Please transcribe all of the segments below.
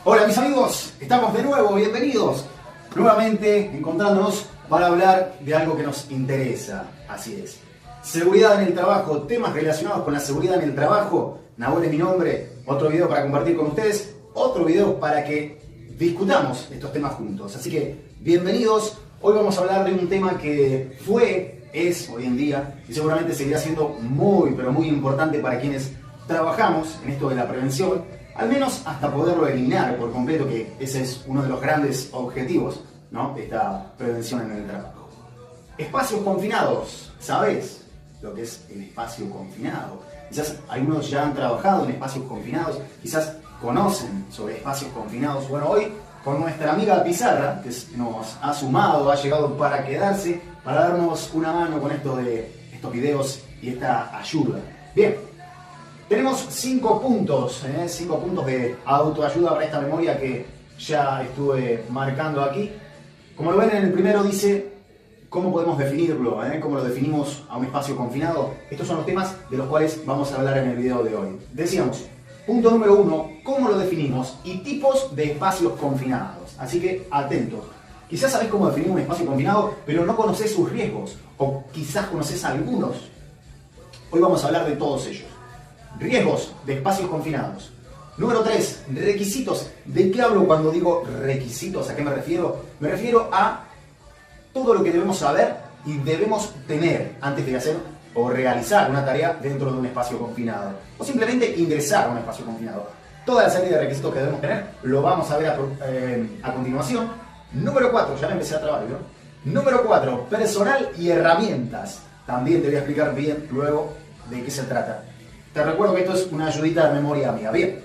Hola mis amigos, estamos de nuevo, bienvenidos. Nuevamente encontrándonos para hablar de algo que nos interesa, así es. Seguridad en el trabajo, temas relacionados con la seguridad en el trabajo. Nahuel es mi nombre, otro video para compartir con ustedes, otro video para que discutamos estos temas juntos. Así que bienvenidos, hoy vamos a hablar de un tema que es hoy en día y seguramente seguirá siendo muy, pero muy importante para quienes trabajamos en esto de la prevención, al menos hasta poderlo eliminar por completo, que ese es uno de los grandes objetivos, ¿no?, de esta prevención en el trabajo. Espacios confinados, ¿sabes lo que es el espacio confinado? Quizás algunos ya han trabajado en espacios confinados, quizás conocen sobre espacios confinados. Bueno, hoy con nuestra amiga Pizarra, que nos ha sumado, ha llegado para quedarse, para darnos una mano con esto de estos videos y esta ayuda. Bien, tenemos 5 puntos, 5 puntos de autoayuda para esta memoria que ya estuve marcando aquí. Como lo ven, en el primero dice cómo podemos definirlo, cómo lo definimos a un espacio confinado. Estos son los temas de los cuales vamos a hablar en el video de hoy. Decíamos, punto número 1, cómo lo definimos y tipos de espacios confinados. Así que atentos. Quizás sabés cómo definir un espacio confinado, pero no conocés sus riesgos, o quizás conocés algunos. Hoy vamos a hablar de todos ellos. Riesgos de espacios confinados. Número 3, requisitos. ¿De qué hablo cuando digo requisitos? ¿A qué me refiero? Me refiero a todo lo que debemos saber y debemos tener antes de hacer o realizar una tarea dentro de un espacio confinado. O simplemente ingresar a un espacio confinado. Toda la serie de requisitos que debemos tener lo vamos a ver a continuación. Número 4, ya me empecé a trabar, ¿no? Número 4, personal y herramientas. También te voy a explicar bien luego de qué se trata. Te recuerdo que esto es una ayudita de memoria mía. Bien,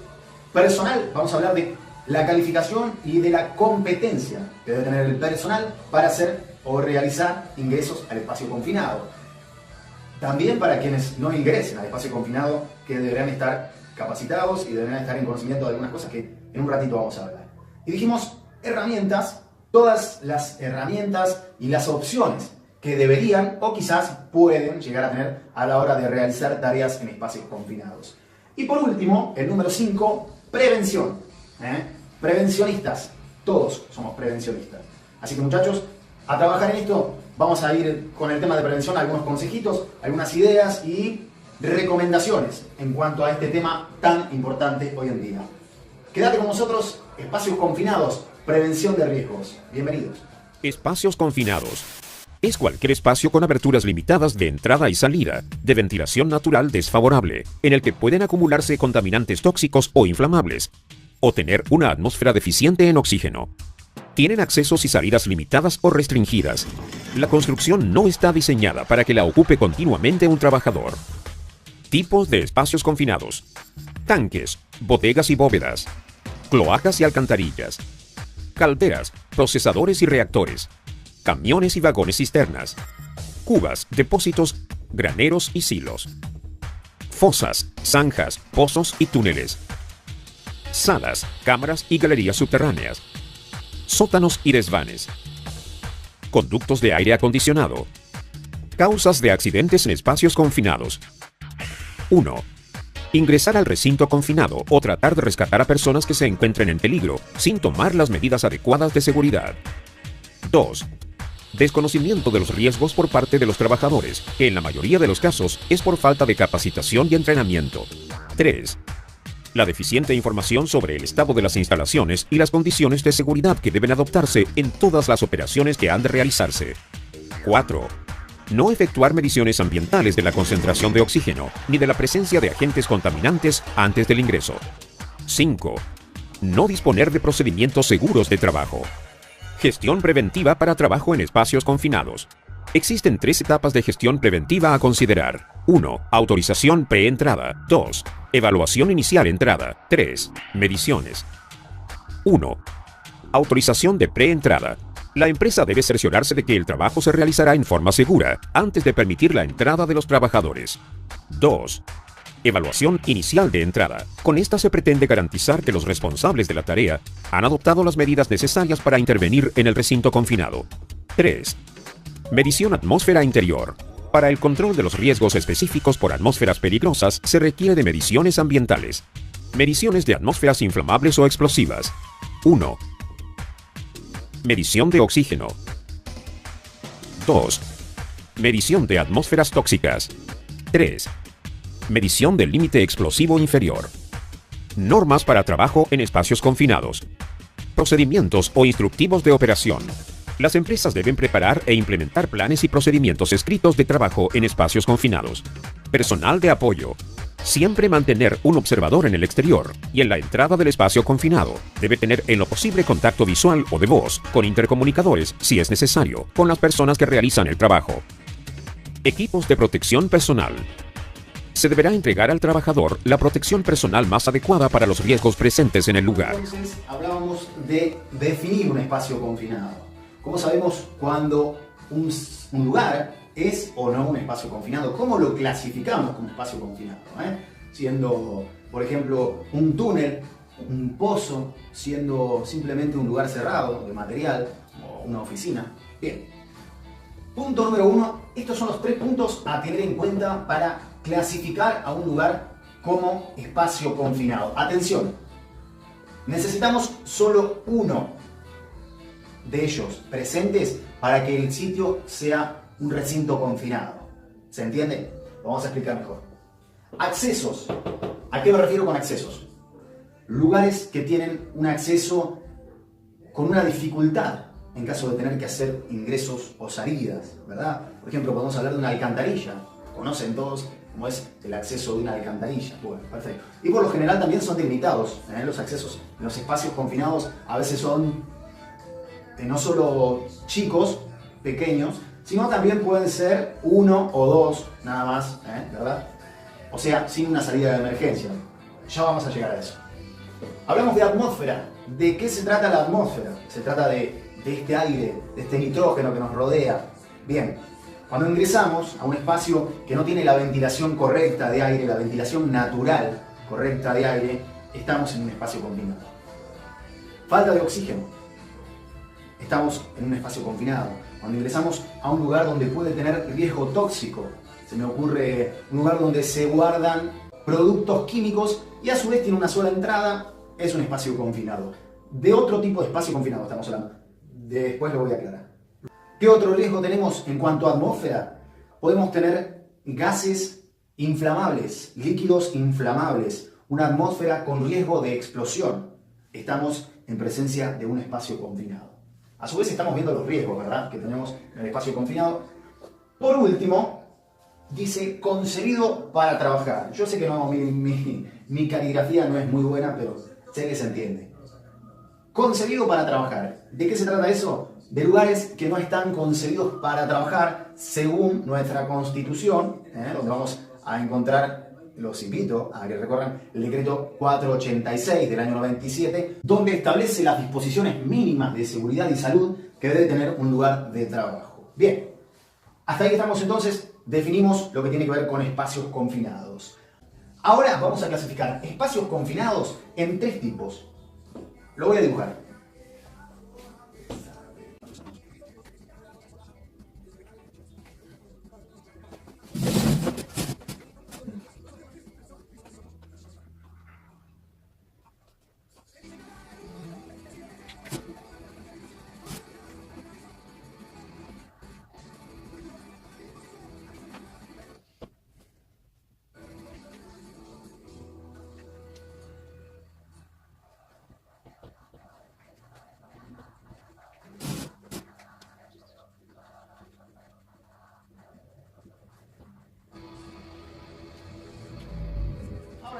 personal, vamos a hablar de la calificación y de la competencia que debe tener el personal para hacer o realizar ingresos al espacio confinado. También para quienes no ingresen al espacio confinado, que deberán estar capacitados y deberán estar en conocimiento de algunas cosas que en un ratito vamos a hablar. Y dijimos herramientas, todas las herramientas y las opciones que deberían o quizás pueden llegar a tener a la hora de realizar tareas en espacios confinados. Y por último, el número 5, prevención. Prevencionistas, todos somos prevencionistas. Así que muchachos, a trabajar en esto, vamos a ir con el tema de prevención, algunos consejitos, algunas ideas y recomendaciones en cuanto a este tema tan importante hoy en día. Quédate con nosotros, espacios confinados, prevención de riesgos. Bienvenidos. Espacios confinados. Es cualquier espacio con aberturas limitadas de entrada y salida, de ventilación natural desfavorable, en el que pueden acumularse contaminantes tóxicos o inflamables, o tener una atmósfera deficiente en oxígeno. Tienen accesos y salidas limitadas o restringidas. La construcción no está diseñada para que la ocupe continuamente un trabajador. Tipos de espacios confinados. Tanques, bodegas y bóvedas. Cloacas y alcantarillas. Calderas, procesadores y reactores. Camiones y vagones cisternas, cubas, depósitos, graneros y silos, fosas, zanjas, pozos y túneles, salas, cámaras y galerías subterráneas, sótanos y desvanes, conductos de aire acondicionado. Causas de accidentes en espacios confinados. 1. Ingresar al recinto confinado o tratar de rescatar a personas que se encuentren en peligro sin tomar las medidas adecuadas de seguridad. 2. Desconocimiento de los riesgos por parte de los trabajadores, que en la mayoría de los casos es por falta de capacitación y entrenamiento. 3. La deficiente información sobre el estado de las instalaciones y las condiciones de seguridad que deben adoptarse en todas las operaciones que han de realizarse. 4. No efectuar mediciones ambientales de la concentración de oxígeno ni de la presencia de agentes contaminantes antes del ingreso. 5. No disponer de procedimientos seguros de trabajo. Gestión preventiva para trabajo en espacios confinados. Existen 3 etapas de gestión preventiva a considerar. 1. Autorización preentrada. 2. Evaluación inicial entrada. 3. Mediciones. 1. Autorización de preentrada. La empresa debe cerciorarse de que el trabajo se realizará en forma segura antes de permitir la entrada de los trabajadores. 2. Evaluación inicial de entrada. Con esta se pretende garantizar que los responsables de la tarea han adoptado las medidas necesarias para intervenir en el recinto confinado. 3. Medición atmósfera interior. Para el control de los riesgos específicos por atmósferas peligrosas se requiere de mediciones ambientales. Mediciones de atmósferas inflamables o explosivas. 1. Medición de oxígeno. 2. Medición de atmósferas tóxicas. 3. Medición del límite explosivo inferior. Normas para trabajo en espacios confinados. Procedimientos o instructivos de operación. Las empresas deben preparar e implementar planes y procedimientos escritos de trabajo en espacios confinados. Personal de apoyo. Siempre mantener un observador en el exterior y en la entrada del espacio confinado. Debe tener en lo posible contacto visual o de voz con intercomunicadores, si es necesario, con las personas que realizan el trabajo. Equipos de protección personal. Se deberá entregar al trabajador la protección personal más adecuada para los riesgos presentes en el lugar. Entonces, hablábamos de definir un espacio confinado. ¿Cómo sabemos cuando un lugar es o no un espacio confinado? ¿Cómo lo clasificamos como espacio confinado? Siendo, por ejemplo, un túnel, un pozo, siendo simplemente un lugar cerrado de material o una oficina. Bien. Punto número 1. Estos son los 3 puntos a tener en cuenta para clasificar a un lugar como espacio confinado. Atención, necesitamos solo uno de ellos presentes para que el sitio sea un recinto confinado. ¿Se entiende? Lo vamos a explicar mejor. Accesos. ¿A qué me refiero con accesos? Lugares que tienen un acceso con una dificultad en caso de tener que hacer ingresos o salidas, ¿verdad? Por ejemplo, podemos hablar de una alcantarilla. Conocen todos cómo es el acceso de una alcantarilla. Bueno, perfecto. Y por lo general también son delimitados. Los accesos en los espacios confinados a veces son no solo chicos, pequeños, sino también pueden ser 1 o 2 nada más, ¿verdad? O sea, sin una salida de emergencia. Ya vamos a llegar a eso. Hablamos de atmósfera. ¿De qué se trata la atmósfera? Se trata de este aire, de este nitrógeno que nos rodea. Bien, cuando ingresamos a un espacio que no tiene la ventilación correcta de aire, la ventilación natural correcta de aire, estamos en un espacio confinado. Falta de oxígeno. Estamos en un espacio confinado. Cuando ingresamos a un lugar donde puede tener riesgo tóxico, se me ocurre un lugar donde se guardan productos químicos y a su vez tiene una sola entrada, es un espacio confinado. De otro tipo de espacio confinado estamos hablando. Después lo voy a aclarar. ¿Qué otro riesgo tenemos en cuanto a atmósfera? Podemos tener gases inflamables, líquidos inflamables, una atmósfera con riesgo de explosión. Estamos en presencia de un espacio confinado. A su vez estamos viendo los riesgos, ¿verdad?, que tenemos en el espacio confinado. Por último, dice concebido para trabajar. Yo sé que no, mi caligrafía no es muy buena, pero sé que se entiende. Concebido para trabajar. ¿De qué se trata eso? De lugares que no están concebidos para trabajar según nuestra Constitución, donde vamos a encontrar, los invito a que recorran el decreto 486 del año 97, donde establece las disposiciones mínimas de seguridad y salud que debe tener un lugar de trabajo. Bien, hasta ahí estamos entonces, definimos lo que tiene que ver con espacios confinados. Ahora vamos a clasificar espacios confinados en 3 tipos. Lo voy a dibujar.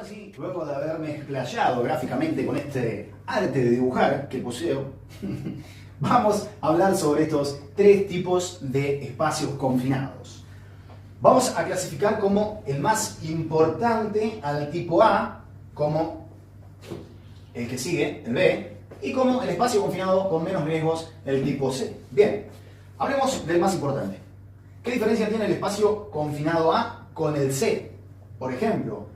Así, luego de haberme explayado gráficamente con este arte de dibujar que poseo, vamos a hablar sobre estos 3 tipos de espacios confinados. Vamos a clasificar como el más importante al tipo A, como el que sigue, el B, y como el espacio confinado con menos riesgos, el tipo C. Bien, hablemos del más importante. ¿Qué diferencia tiene el espacio confinado A con el C? Por ejemplo,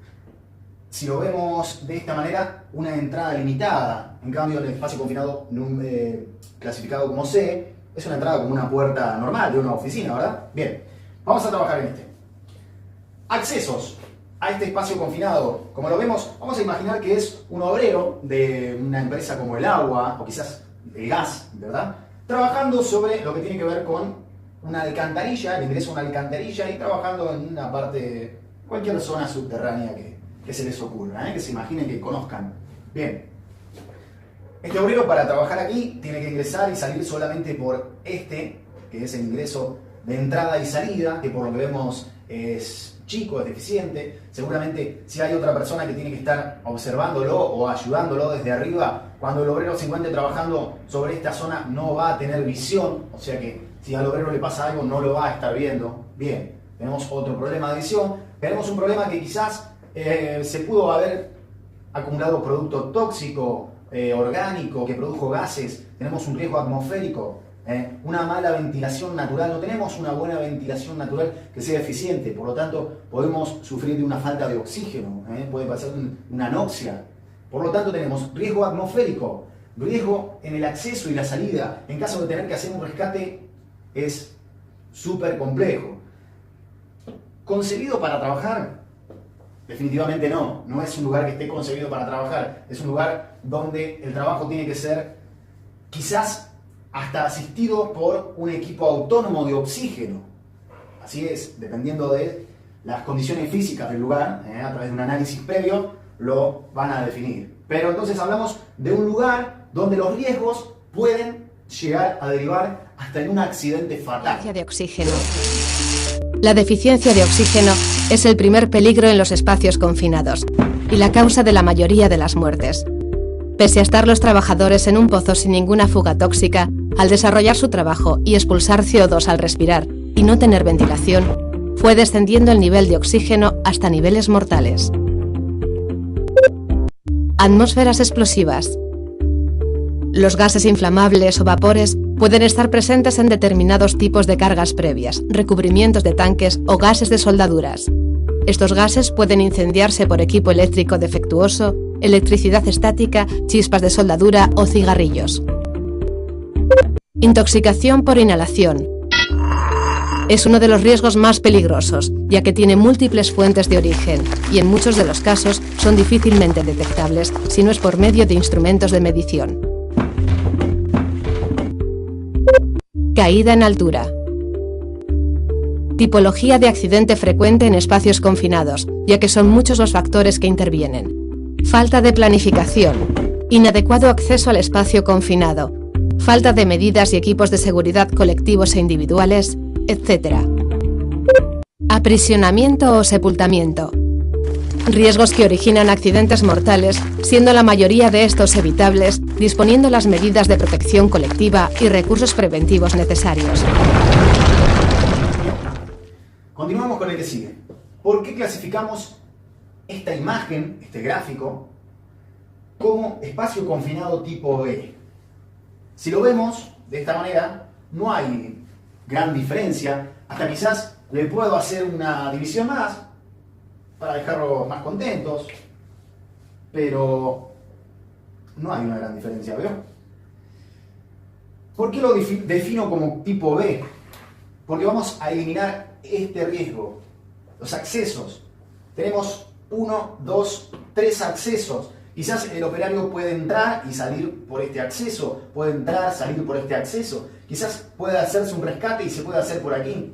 si lo vemos de esta manera, una entrada limitada. En cambio, el espacio confinado clasificado como C es una entrada como una puerta normal de una oficina, ¿verdad? Bien, vamos a trabajar en este. Accesos. a este espacio confinado, como lo vemos, vamos a imaginar que es un obrero de una empresa como el agua, o quizás el gas, ¿verdad? Trabajando sobre lo que tiene que ver con una alcantarilla, el ingreso a una alcantarilla y trabajando en una parte, cualquier zona subterránea que se les ocurra, que se imaginen, que conozcan. Bien. Este obrero, para trabajar aquí, tiene que ingresar y salir solamente por este, que es el ingreso de entrada y salida, que por lo que vemos es chico, es deficiente. Seguramente si hay otra persona que tiene que estar observándolo o ayudándolo desde arriba, cuando el obrero se encuentre trabajando sobre esta zona no va a tener visión, o sea que si al obrero le pasa algo no lo va a estar viendo. Bien, tenemos otro problema de visión. Tenemos un problema que quizás se pudo haber acumulado producto tóxico, orgánico, que produjo gases. Tenemos un riesgo atmosférico. Una mala ventilación natural, no tenemos una buena ventilación natural que sea eficiente, por lo tanto podemos sufrir de una falta de oxígeno, puede pasar una anoxia, por lo tanto tenemos riesgo atmosférico, riesgo en el acceso y la salida, en caso de tener que hacer un rescate es súper complejo. ¿Concebido para trabajar? Definitivamente no, no es un lugar que esté concebido para trabajar, es un lugar donde el trabajo tiene que ser quizás hasta asistido por un equipo autónomo de oxígeno. Así es, dependiendo de las condiciones físicas del lugar, a través de un análisis previo, lo van a definir. Pero entonces hablamos de un lugar donde los riesgos pueden llegar a derivar hasta en un accidente fatal. De oxígeno. La deficiencia de oxígeno es el primer peligro en los espacios confinados y la causa de la mayoría de las muertes. Pese a estar los trabajadores en un pozo sin ninguna fuga tóxica, al desarrollar su trabajo y expulsar CO2 al respirar y no tener ventilación, fue descendiendo el nivel de oxígeno hasta niveles mortales. Atmósferas explosivas. Los gases inflamables o vapores pueden estar presentes en determinados tipos de cargas previas, recubrimientos de tanques o gases de soldaduras. Estos gases pueden incendiarse por equipo eléctrico defectuoso, electricidad estática, chispas de soldadura o cigarrillos. Intoxicación por inhalación. Es uno de los riesgos más peligrosos, ya que tiene múltiples fuentes de origen y en muchos de los casos son difícilmente detectables si no es por medio de instrumentos de medición. Caída en altura. Tipología de accidente frecuente en espacios confinados, ya que son muchos los factores que intervienen. Falta de planificación, inadecuado acceso al espacio confinado, falta de medidas y equipos de seguridad colectivos e individuales, etc. Aprisionamiento o sepultamiento. Riesgos que originan accidentes mortales, siendo la mayoría de estos evitables, disponiendo las medidas de protección colectiva y recursos preventivos necesarios. Continuamos con el que sigue. ¿Por qué clasificamos esta imagen, este gráfico, como espacio confinado tipo E? Si lo vemos de esta manera, no hay gran diferencia. Hasta quizás le puedo hacer una división más para dejarlos más contentos, pero no hay una gran diferencia, ¿veo? ¿Por qué lo defino como tipo B? Porque vamos a eliminar este riesgo, los accesos. Tenemos 1, 2, 3 accesos. Quizás el operario puede entrar y salir por este acceso, puede entrar, salir por este acceso. Quizás pueda hacerse un rescate y se puede hacer por aquí.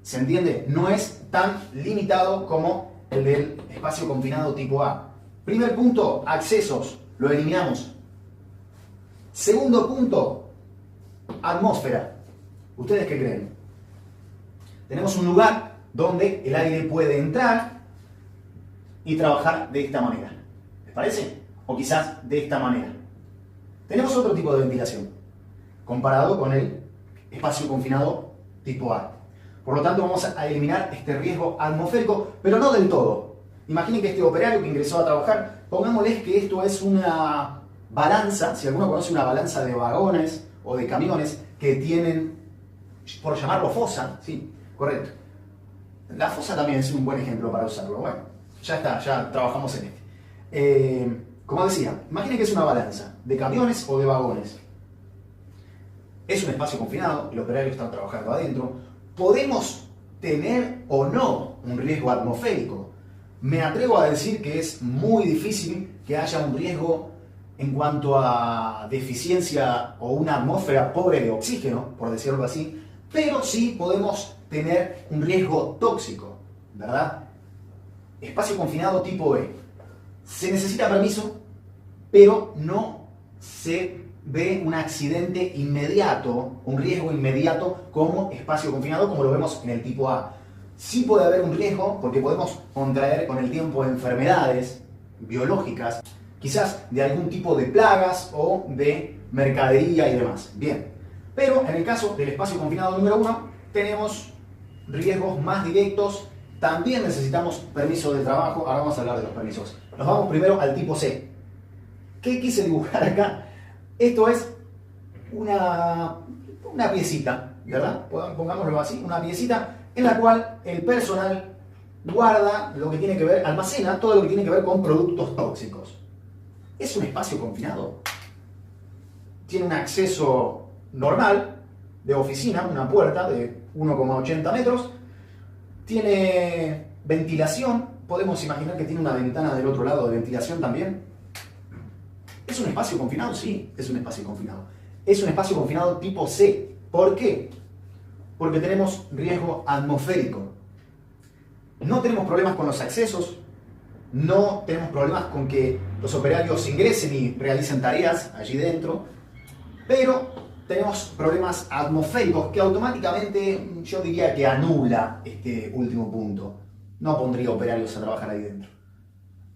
¿Se entiende? No es tan limitado como el del espacio confinado tipo A. Primer punto, accesos. Lo eliminamos. Segundo punto, atmósfera. ¿Ustedes qué creen? Tenemos un lugar donde el aire puede entrar y trabajar de esta manera. ¿Les parece? O quizás de esta manera. Tenemos otro tipo de ventilación comparado con el espacio confinado tipo A. Por lo tanto, vamos a eliminar este riesgo atmosférico, pero no del todo. Imaginen que este operario que ingresó a trabajar, pongámosles que esto es una balanza, si alguno conoce una balanza de vagones o de camiones que tienen, por llamarlo fosa, sí, correcto. La fosa también es un buen ejemplo para usarlo. Bueno, ya está, ya trabajamos en este. Como decía, imaginen que es una balanza de camiones o de vagones. Es un espacio confinado, el operario está trabajando adentro. Podemos tener o no un riesgo atmosférico. Me atrevo a decir que es muy difícil que haya un riesgo en cuanto a deficiencia o una atmósfera pobre de oxígeno, por decirlo así, pero sí podemos tener un riesgo tóxico, ¿verdad? Espacio confinado tipo B. Se necesita permiso, pero no se ve un accidente inmediato, un riesgo inmediato como espacio confinado, como lo vemos en el tipo A. Sí puede haber un riesgo porque podemos contraer con el tiempo enfermedades biológicas, quizás de algún tipo de plagas o de mercadería y demás. Bien, pero en el caso del espacio confinado número 1 tenemos riesgos más directos. También necesitamos permiso de trabajo. Ahora vamos a hablar de los permisos. Nos vamos primero al tipo C. ¿Qué quise dibujar acá? Esto es una piecita, ¿verdad? Pongámoslo así, una piecita en la cual el personal guarda lo que tiene que ver, almacena todo lo que tiene que ver con productos tóxicos. ¿Es un espacio confinado? Tiene un acceso normal de oficina, una puerta de 1,80 metros. Tiene ventilación. Podemos imaginar que tiene una ventana del otro lado de ventilación también. ¿Es un espacio confinado? Sí, es un espacio confinado. Es un espacio confinado tipo C. ¿Por qué? Porque tenemos riesgo atmosférico. No tenemos problemas con los accesos, no tenemos problemas con que los operarios ingresen y realicen tareas allí dentro, pero tenemos problemas atmosféricos que automáticamente yo diría que anula este último punto. No pondría operarios a trabajar ahí dentro.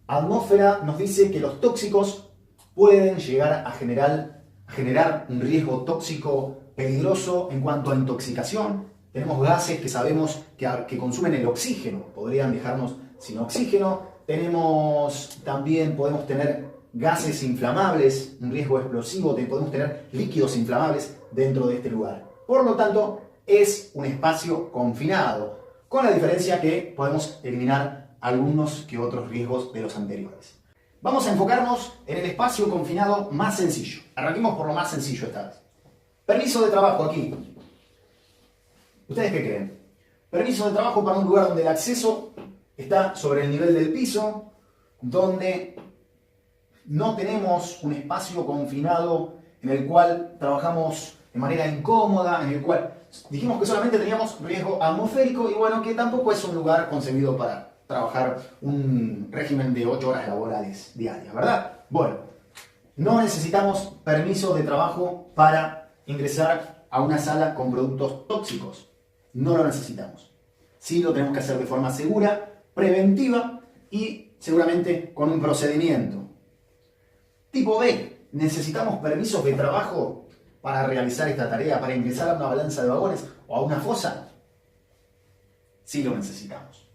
Atmósfera nos dice que los tóxicos pueden llegar a generar un riesgo tóxico peligroso en cuanto a intoxicación. Tenemos gases que sabemos que consumen el oxígeno, podrían dejarnos sin oxígeno. Podemos tener gases inflamables, un riesgo explosivo, podemos tener líquidos inflamables dentro de este lugar. Por lo tanto, es un espacio confinado, con la diferencia que podemos eliminar algunos que otros riesgos de los anteriores. Vamos a enfocarnos en el espacio confinado más sencillo. Arranquemos por lo más sencillo esta vez. Permiso de trabajo aquí. ¿Ustedes qué creen? Permiso de trabajo para un lugar donde el acceso está sobre el nivel del piso, donde no tenemos un espacio confinado en el cual trabajamos de manera incómoda, en el cual dijimos que solamente teníamos riesgo atmosférico y bueno, que tampoco es un lugar concebido para trabajar un régimen de 8 horas laborales diarias, ¿verdad? Bueno, no necesitamos permiso de trabajo para ingresar a una sala con productos tóxicos. No lo necesitamos. Sí lo tenemos que hacer de forma segura, preventiva y seguramente con un procedimiento. Tipo B, ¿necesitamos permisos de trabajo para realizar esta tarea, para ingresar a una balanza de vagones o a una fosa? Sí lo necesitamos.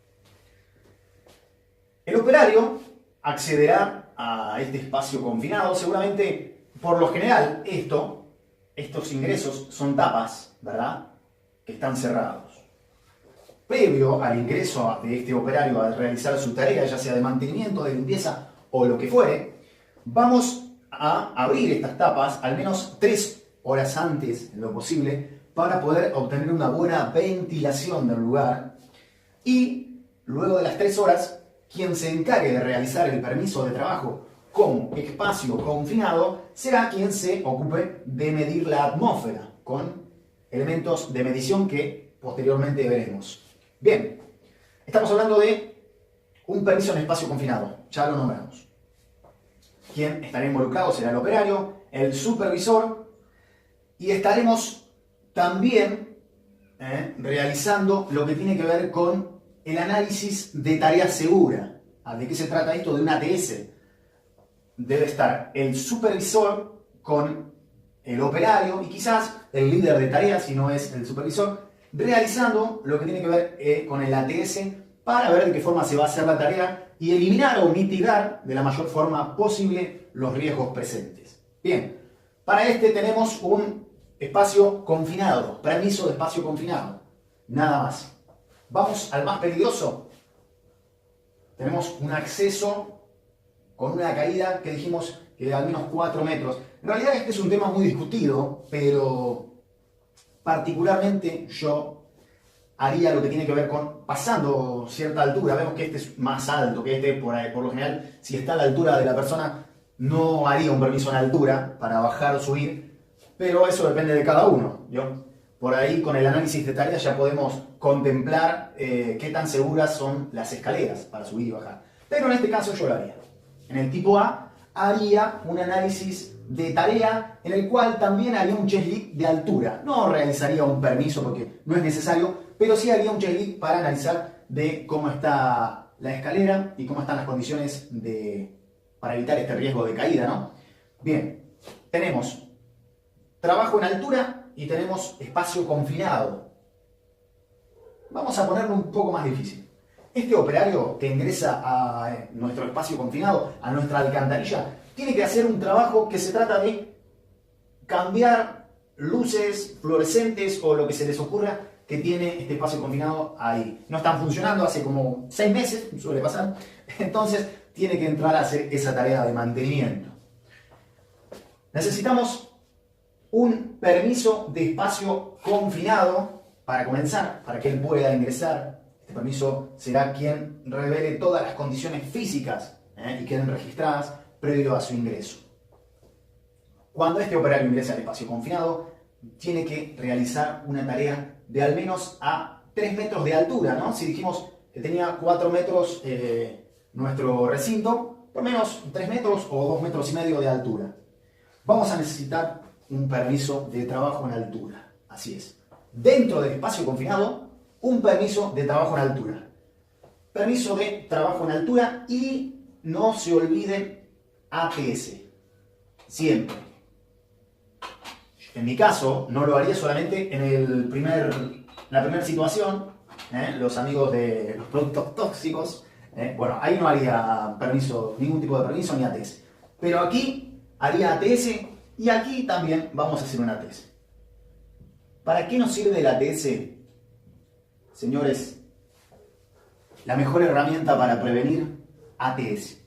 El operario accederá a este espacio confinado. Seguramente, por lo general, estos ingresos son tapas, ¿verdad?, que están cerrados. Previo al ingreso de este operario a realizar su tarea, ya sea de mantenimiento, de limpieza o lo que fuere, vamos a abrir estas tapas al menos 3 horas antes, en lo posible, para poder obtener una buena ventilación del lugar. Y luego de las 3 horas, quien se encargue de realizar el permiso de trabajo como espacio confinado será quien se ocupe de medir la atmósfera con elementos de medición que posteriormente veremos. Bien, estamos hablando de un permiso en espacio confinado, ya lo nombramos. Quien estará involucrado será el operario, el supervisor, y estaremos también realizando lo que tiene que ver con el análisis de tarea segura. ¿De qué se trata esto? De una ATS. Debe estar el supervisor con el operario y quizás el líder de tareas, si no es el supervisor, realizando lo que tiene que ver con el ATS para ver de qué forma se va a hacer la tarea y eliminar o mitigar de la mayor forma posible los riesgos presentes. Bien, para este tenemos un espacio confinado, permiso de espacio confinado, nada más. Vamos al más peligroso. Tenemos un acceso con una caída que dijimos que de al menos 4 metros. En realidad este es un tema muy discutido, pero particularmente yo haría lo que tiene que ver con pasando cierta altura. Vemos que este es más alto que este, por lo general, si está a la altura de la persona, no haría un permiso en altura para bajar o subir, pero eso depende de cada uno. ¿Yo? Por ahí, con el análisis de tareas ya podemos contemplar qué tan seguras son las escaleras para subir y bajar. Pero en este caso yo lo haría. En el tipo A haría un análisis de tarea en el cual también haría un checklist de altura. No realizaría un permiso porque no es necesario, pero sí haría un checklist para analizar de cómo está la escalera y cómo están las condiciones para evitar este riesgo de caída, ¿no? Bien, tenemos trabajo en altura y tenemos espacio confinado. Vamos a ponerlo un poco más difícil. Este operario que ingresa a nuestro espacio confinado, a nuestra alcantarilla, tiene que hacer un trabajo que se trata de cambiar luces fluorescentes o lo que se les ocurra que tiene este espacio confinado ahí. No están funcionando hace como 6 meses, suele pasar. Entonces tiene que entrar a hacer esa tarea de mantenimiento. Necesitamos un permiso de espacio confinado para comenzar, para que él pueda ingresar. Este permiso será quien revele todas las condiciones físicas y queden registradas previo a su ingreso. Cuando este operario ingrese al espacio confinado, tiene que realizar una tarea de al menos a 3 metros de altura, ¿no? Si dijimos que tenía 4 metros nuestro recinto, por menos 3 metros o 2 metros y medio de altura. Vamos a necesitar un permiso de trabajo en altura. Así es. Dentro del espacio confinado, un permiso de trabajo en altura. Permiso de trabajo en altura y no se olviden ATS. Siempre. En mi caso, no lo haría solamente en la primera situación, los amigos de los productos tóxicos. Bueno, ahí no haría permiso, ningún tipo de permiso ni ATS. Pero aquí haría ATS y aquí también vamos a hacer un ATS. ¿Para qué nos sirve el ATS? Señores, la mejor herramienta para prevenir ATS.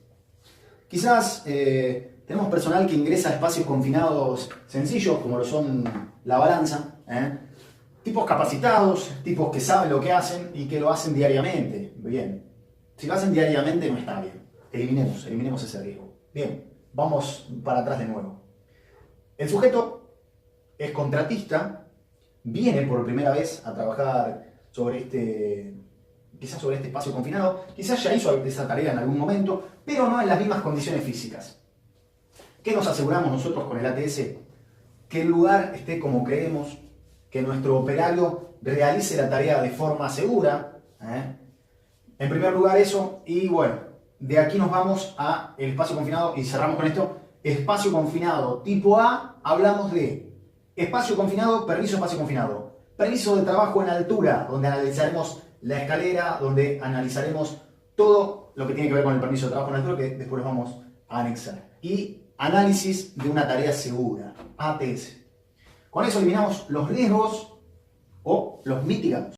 Quizás tenemos personal que ingresa a espacios confinados sencillos, como lo son la balanza, tipos capacitados, tipos que saben lo que hacen y que lo hacen diariamente. Bien, si lo hacen diariamente no está bien. Eliminemos ese riesgo. Bien, vamos para atrás de nuevo. El sujeto es contratista, viene por primera vez a trabajar quizás sobre este espacio confinado, quizás ya hizo esa tarea en algún momento, pero no en las mismas condiciones físicas. ¿Qué nos aseguramos nosotros con el ATS? Que el lugar esté como creemos, que nuestro operario realice la tarea de forma segura. En primer lugar eso, y bueno, de aquí nos vamos al espacio confinado y cerramos con esto. Espacio confinado tipo A, hablamos de espacio confinado, permiso espacio confinado. Permiso de trabajo en altura, donde analizaremos la escalera, donde analizaremos todo lo que tiene que ver con el permiso de trabajo en altura, que después los vamos a anexar. Y análisis de una tarea segura, ATS. Con eso eliminamos los riesgos o los mitigamos.